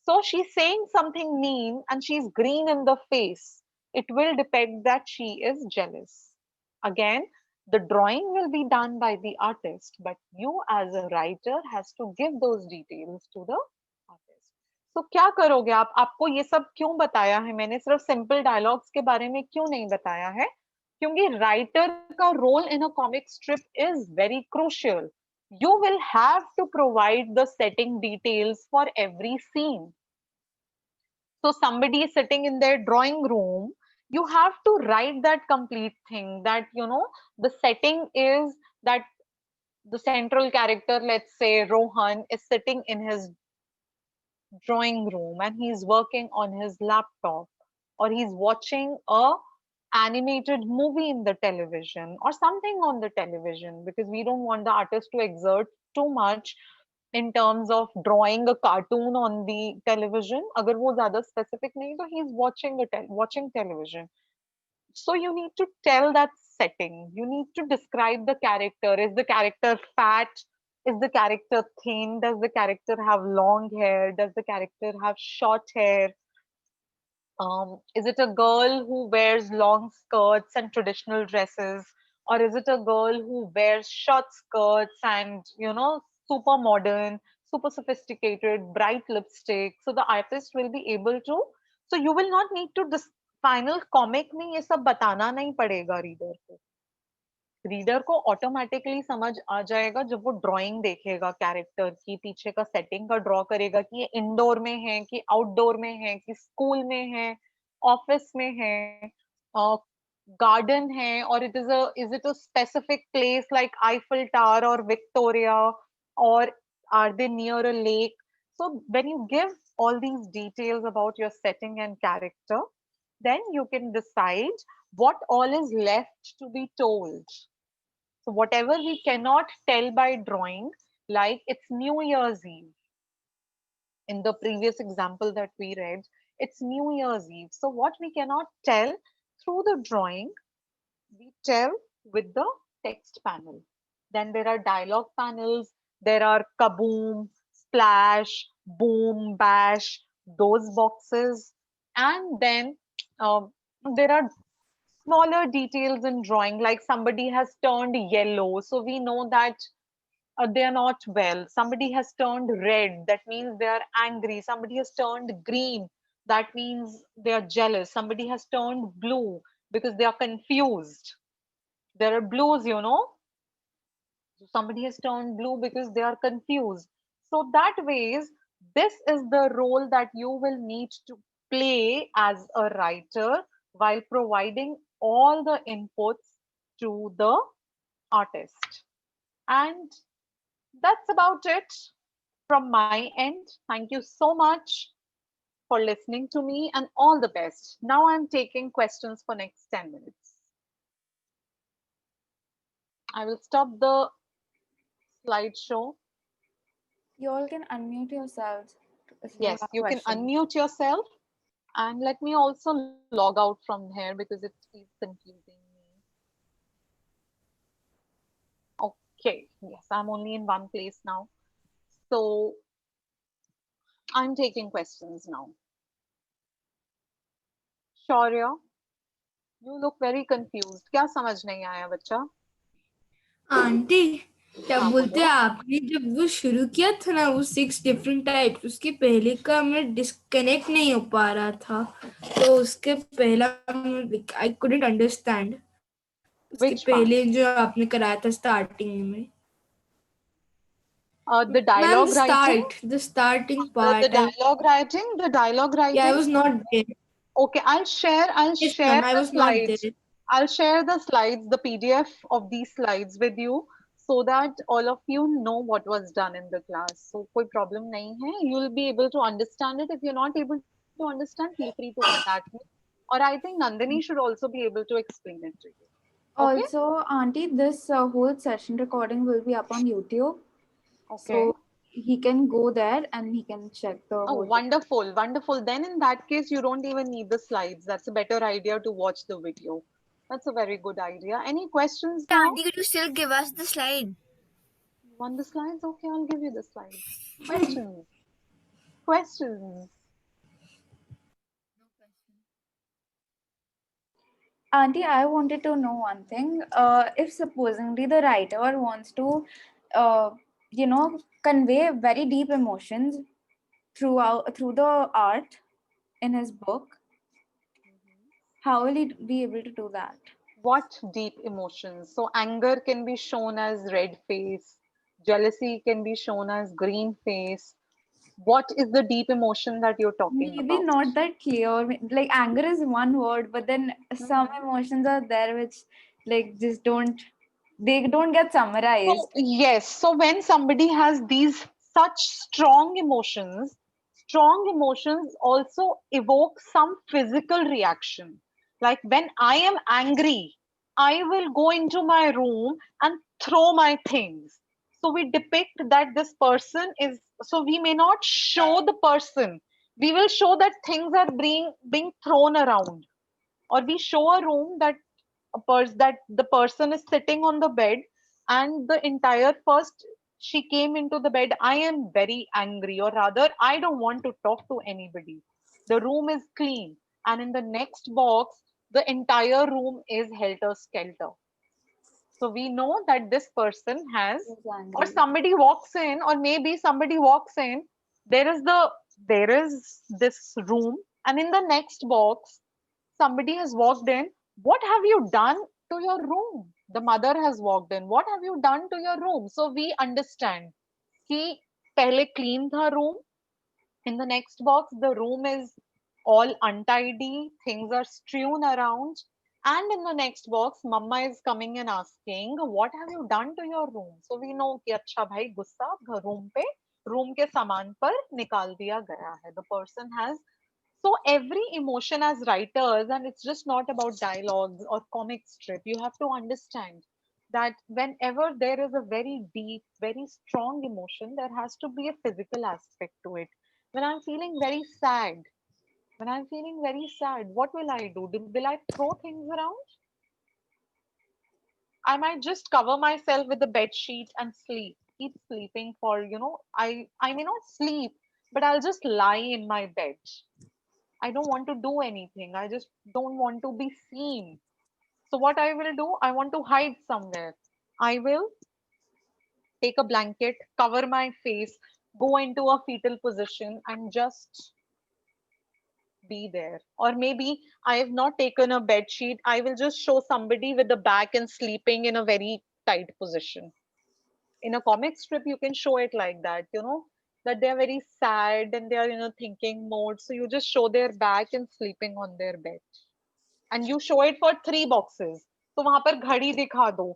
So she's saying something mean and she's green in the face. It will depict that she is jealous. Again, the drawing will be done by the artist, but you as a writer has to give those details to the artist. So क्या करोगे आप? आपको ये सब क्यों बताया है मैंने? सिर्फ सिंपल डायलॉग्स के बारे में क्यों नहीं बताया है? क्योंकि राइटर का role in a comic strip is very crucial. You will have to provide the setting details for every scene. So somebody is sitting in their drawing room, you have to write that complete thing, that the setting is that the central character, let's say Rohan, is sitting in his drawing room and he's working on his laptop, or he's watching a animated movie in the television or something on the television, because we don't want the artist to exert too much in terms of drawing a cartoon on the television. Agar wo zyada specific nahi, तो he's watching television. So you need to tell that setting. You need to describe the character. Is the character fat? Is the character thin? Does the character have long hair? Does the character have short hair? Is it a girl who wears long skirts and traditional dresses, or is it a girl who wears short skirts and super modern, super sophisticated, bright lipstick? So the artist will be able to. So you will not need to final comic में ये सब बताना नहीं पड़ेगा reader को. Reader को automatically समझ आ जाएगा जब वो ड्राइंग देखेगा कैरेक्टर की, पीछे का सेटिंग का ड्रॉ करेगा कि ये इंडोर में है कि आउटडोर में है कि स्कूल में है, ऑफिस में है, गार्डन है, और is it a specific place like Eiffel Tower और विक्टोरिया, और are they near a lake. So when you give all these details about your setting and character, then you can decide what all is left to be told. So whatever we cannot tell by drawing, like it's New Year's Eve. In the previous example that we read, it's New Year's Eve. So what we cannot tell through the drawing, we tell with the text panel. Then there are dialogue panels, there are kaboom, splash, boom, bash, those boxes. And then there are smaller details in drawing, like somebody has turned yellow. So we know that they are not well. Somebody has turned red, that means they are angry. Somebody has turned green, that means they are jealous. Somebody has turned blue because they are confused. There are blues, So somebody has turned blue because they are confused. So that ways, this is the role that you will need to play as a writer while providing all the inputs to the artist. And that's about it from my end. Thank you so much for listening to me, and all the best. Now I'm taking questions for next 10 minutes. I will stop the slideshow. You all can unmute yourselves if you Yes, have you can questions. unmute yourself, and let me also log out from here because it is confusing me. Okay, yes, I'm only in one place now. So I'm taking questions now. Shaurya, you look very confused. क्या समझ नहीं आया बच्चा? Aunty क्या हाँ बोलते बोलो. हैं आपने जब वो शुरू किया था ना वो 6 डिफरेंट टाइप, उसके पहले का मैं डिस्कनेक्ट नहीं हो पा रहा था, तो उसके पहला आई कुडंट अंडरस्टैंड उसके Which part? पहले जो आपने कराया था स्टार्टिंग में. The ma'am dialogue writing. the starting The part dialogue writing. The dialogue yeah, I writing. was not there. Okay, I'll share Yes ma'am, I the was not slides. there. I'll share the slides, the PDF of these slides with you, so that all of you know what was done in the class. So कोई problem नहीं है. You'll be able to understand it. If you're not able to understand, feel free to contact me. Or I think Nandini should also be able to explain it to you. Okay? Also, Auntie, this whole session recording will be up on YouTube. Okay. So he can go there and he can check the Oh, whole. wonderful, wonderful. Then in that case, you don't even need the slides. That's a better idea to watch the video. That's a very good idea. Any questions now? Auntie, could you still give us the slide? You want the slides? Okay, I'll give you the slides. Questions? Questions? Auntie, I wanted to know one thing. If supposedly the writer wants to, convey very deep emotions through the art in his book, how will he be able to do that? What deep emotions? So anger can be shown as red face, jealousy can be shown as green face. What is the deep emotion that you're talking Maybe about? not that clear. Like anger is one word, but then some Mhm. emotions are there which like just don't get So summarized. yes, so when somebody has these such strong emotions also evoke some physical reaction. Like when I am angry, I will go into my room and throw my things. So we depict that this person is, so we may not show the person, we will show that things are being thrown around, or we show a room that that the person is sitting on the bed, and the entire first she came into the bed, I am very angry, or rather I don't want to talk to anybody, the room is clean, and in the next box the entire room is helter skelter. So we know that this person has, Is or angry. somebody walks in, or maybe somebody walks in, there is this room, and in the next box somebody has walked in. What have you done to your room? The mother has walked in. What have you done to your room? So we understand कि पहले clean था room, in the next box, the room is all untidy, things are strewn around. And in the next box, Mama is coming and asking, what have you done to your room? So we know कि अच्छा भाई गुस्सा room पे, room के सामान पर निकाल दिया गया है. The person has, so every emotion as writers, and it's just not about dialogues or comic strip, you have to understand that whenever there is a very deep, very strong emotion, there has to be a physical aspect to it. When I'm feeling very sad, when I'm feeling very sad, what will I do? Will I throw things around? I might just cover myself with the bed sheet and sleep, keep sleeping for, I may not sleep, but I'll just lie in my bed. I don't want to do anything. I just don't want to be seen. So what I will do, I want to hide somewhere. I will take a blanket, cover my face, go into a fetal position and just be there. Or maybe I have not taken a bed sheet. I will just show somebody with the back and sleeping in a very tight position. In a comic strip, you can show it like that, that they are very sad and they are in a thinking mode. So you just show their back and sleeping on their bed. And you show it for 3 boxes. तो वहां पर घड़ी दिखा दो.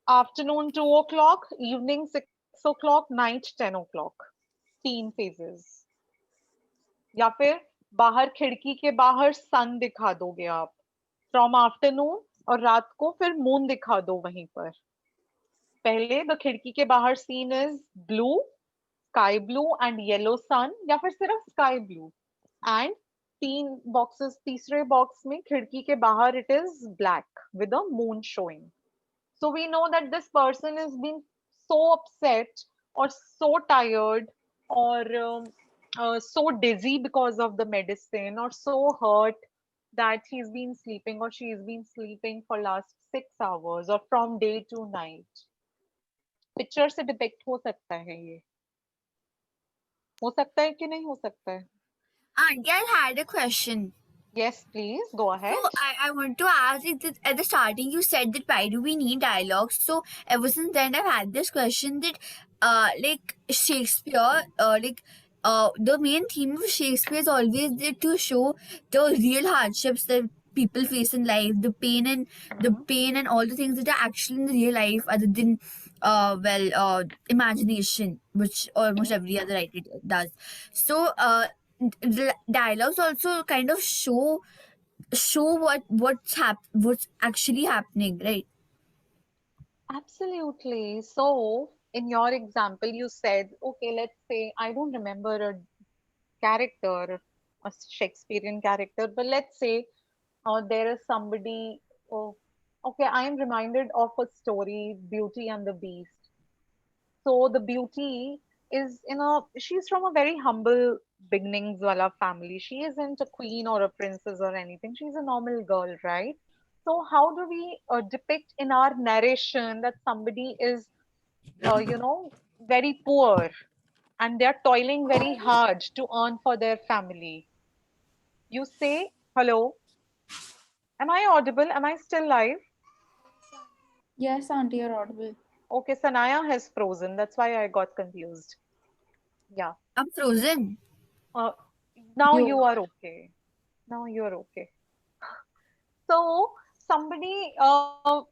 Afternoon 2 o'clock, evening 6 o'clock, night 10 o'clock. 3 phases. या फिर बाहर खिड़की के बाहर सन दिखा दोगे आप फ्रॉम आफ्टरनून, और रात को फिर मून दिखा दो वहीं पर. पहले द खिड़की के बाहर scene is blue, sky blue and yellow sun, या फिर सिर्फ स्काई ब्लू. एंड 3 बॉक्सेस, तीसरे बॉक्स में खिड़की के बाहर it is black with a moon showing. So we know that this person has been so upset or so tired or so dizzy because of the medicine, or so hurt that he's been sleeping or she's been sleeping for last 6 hours or from day to night. Picture से depict हो सकता है ये, हो सकता है कि नहीं हो सकता है? Auntie, I had a question. Yes, please go ahead. So I want to ask, at the starting you said that why do we need dialogues? So ever since then I've had this question that like Shakespeare, the main theme of Shakespeare is always there to show the real hardships that people face in life, the pain and all the things that are actually in the real life other than imagination, which almost every other writer does. So the dialogues also kind of show what's actually happening, right? Absolutely. So, in your example, you said, okay, let's say I don't remember a character, a Shakespearean character, but let's say there is somebody. Oh, okay, I am reminded of a story, Beauty and the Beast. So the beauty is she's from a very humble beginnings wala family. She isn't a queen or a princess or anything. She's a normal girl, right? So how do we depict in our narration that somebody is, very poor and they're toiling very hard to earn for their family? You say, hello, Am I audible? Am I still live? Yes, Auntie, you're audible. Okay, Sanaya has frozen. That's why I got confused. Yeah. I'm frozen. Uh, now You you are okay. Now you are okay. So somebody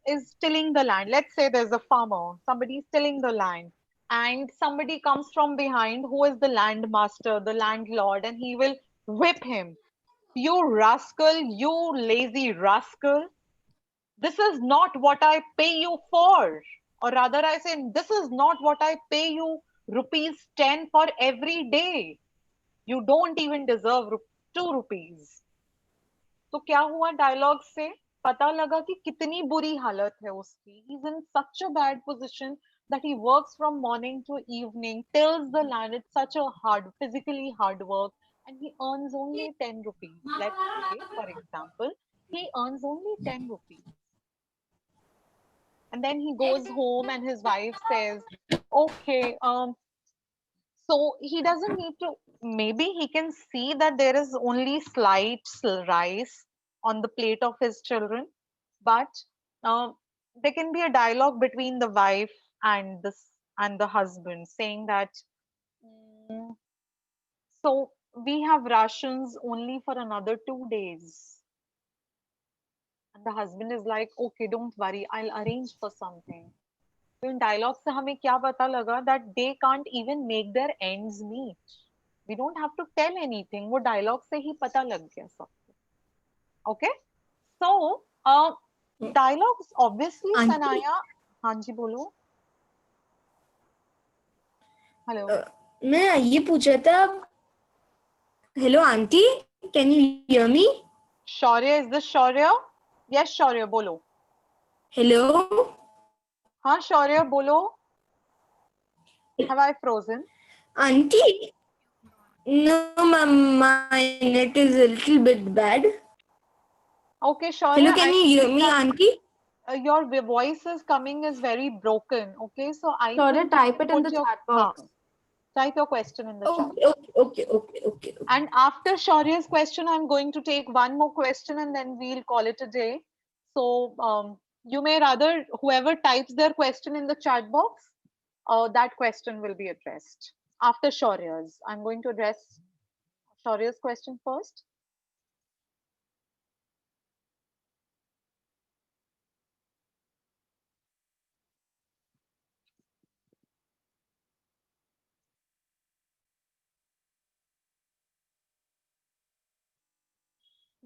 is tilling the land. Let's say there's a farmer. Somebody is tilling the land, and somebody comes from behind who is the land master, the landlord, and he will whip him. You rascal, you lazy rascal. This is not what I pay you for. Or rather, I say, this is not what I pay you rupees 10 for every day. You don't even deserve 2 rupees. तो क्या हुआ dialogue से पता लगा कि कितनी बुरी हालत है उसकी. He's in such a bad position that he works from morning to evening, tills the land. It's such a hard, physically hard work, and he earns only 10 rupees. Let's say, for example, he earns only 10 rupees. And then he goes home and his wife says, okay, so he doesn't need to, maybe he can see that there is only slight rice on the plate of his children, but uh, there can be a dialogue between the wife and the husband saying that, "Mm, so we have rations only for another 2 days." And the husband is like, okay, don't worry, I'll arrange for something. तो इन dialogue से हमें क्या पता लगा that they can't even make their ends meet. We don't have to tell anything. वो dialogue से ही पता लग गया सबको. Okay? So, dialogues obviously Auntie? Sanaya. हाँ जी बोलो. Hello. मैं ये पूछ रहा था. Hello, auntie. Can you hear me? Shaurya, is this Shaurya? Yes, Shaurya, बोलो. Hello. हाँ Shaurya, बोलो. Have I frozen? Auntie. No, ma'am. My net is a little bit bad. Okay, Shaurya. Hello, can you hear me, auntie? Your voice is coming is very broken. Okay, so I Shaurya, think you type can it in put the your chat box. type your question in the chat. Okay. And after Shaurya's question, I'm going to take one more question and then we'll call it a day. So you may rather, whoever types their question in the chat box, that question will be addressed after Shaurya's. I'm going to address Shaurya's question first.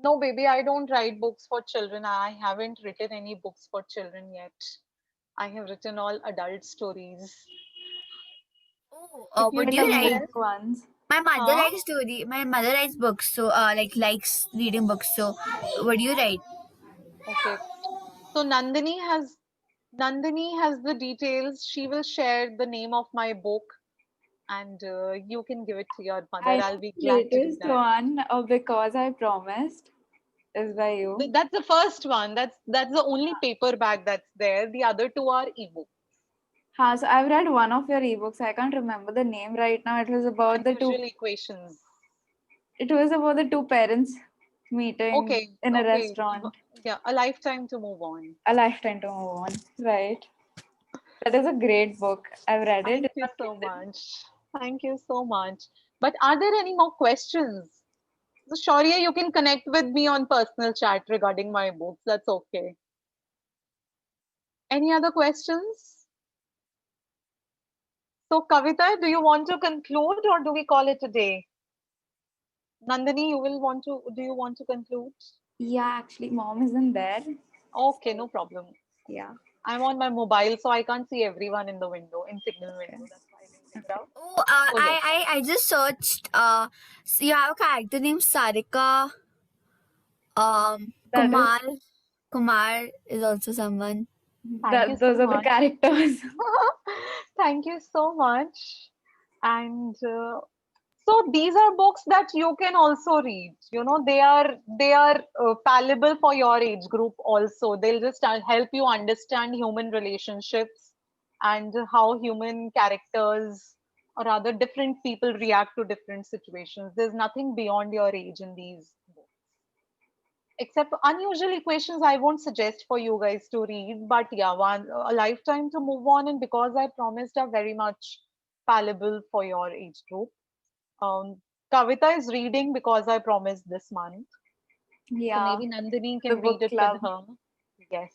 No, baby, I don't write books for children. I haven't written any books for children yet. I have written all adult stories. Oh, If you what do But you need write? help, amazing ones. My mother huh? writes story. My mother writes books, so likes reading books. So, what do you write? Okay. So Nandini has the details. She will share the name of my book, and you can give it to your mother. I I'll know be the glad to do latest that. one, Because I Promised, is by you. That's the first one. That's the only paperback that's there. The other two are ebook. So I've read one of your ebooks. I can't remember the name right now. It was about the two. Unusual equations. It was about the two parents meeting Okay, in a okay. restaurant. Yeah, a lifetime to move on. A lifetime to move on. Right. That is a great book. I've read it. Thank It's you on so Kindle. much. Thank you so much. But are there any more questions? So, Shaurya, you can connect with me on personal chat regarding my books. That's okay. Any other questions? So, Kavita, do you want to conclude or do we call it a day? Nandini, do you want to conclude? Yeah, actually, mom isn't there. Okay, So, no problem. yeah. I'm on my mobile, so I can't see everyone in the window, in signal Okay. window. That's why I didn't take it out. Oh, So, yes. I just searched. So you have a character named Sarika. That is Kumar is also someone. Thank you so those are the much. characters. Thank you so much. And so these are books that you can also read. You know, they are palatable for your age group also. They'll just help you understand human relationships and how human characters or rather different people react to different situations. There's nothing beyond your age in these books. Except for unusual equations, I won't suggest for you guys to read. But yeah, one a lifetime to move on, and because I promised are very much palatable for your age group. Um, Kavita is reading because I promised this month. So Yeah, maybe Nandini the can book read it with club. her. Yes.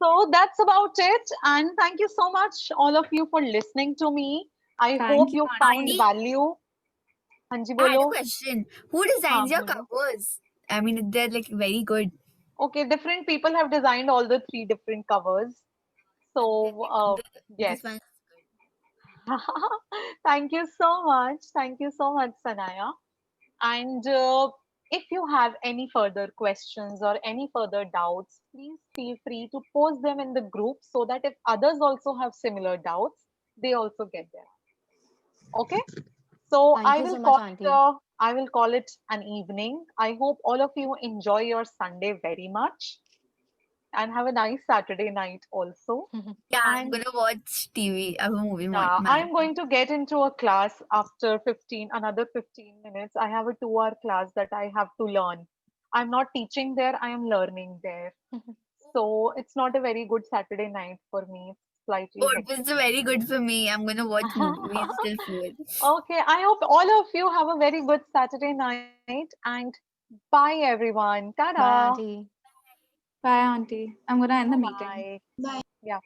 So that's about it. And thank you so much, all of you, for listening to me. I hope Thank you, you found Auntie, Auntie. value. Hanji I had a bolo. question. Who Haan, designs your bolo. covers? I mean, they're like very good. Okay, different people have designed all the three different covers. So, yes. This one. Thank you so much. Thank you so much, Sanaya. And if you have any further questions or any further doubts, please feel free to post them in the group so that if others also have similar doubts, they also get there. Okay? So Thank you so much, Auntie. I will call it an evening. I hope all of you enjoy your Sunday very much and have a nice Saturday night also. Yeah, I'm And gonna watch TV, a movie yeah, I'm marathon. going to get into a class after another 15 minutes. I have a 2-hour class that I have to learn. I'm not teaching there, I am learning there. So it's not a very good Saturday night for me. It's Oh, slightly it was hectic. very good for me. I'm gonna watch movies till 4. Okay, I hope all of you have a very good Saturday night and bye everyone. Bye, Ta-da. Auntie. Bye, Auntie. I'm gonna end the meeting. Bye. Bye. Yeah.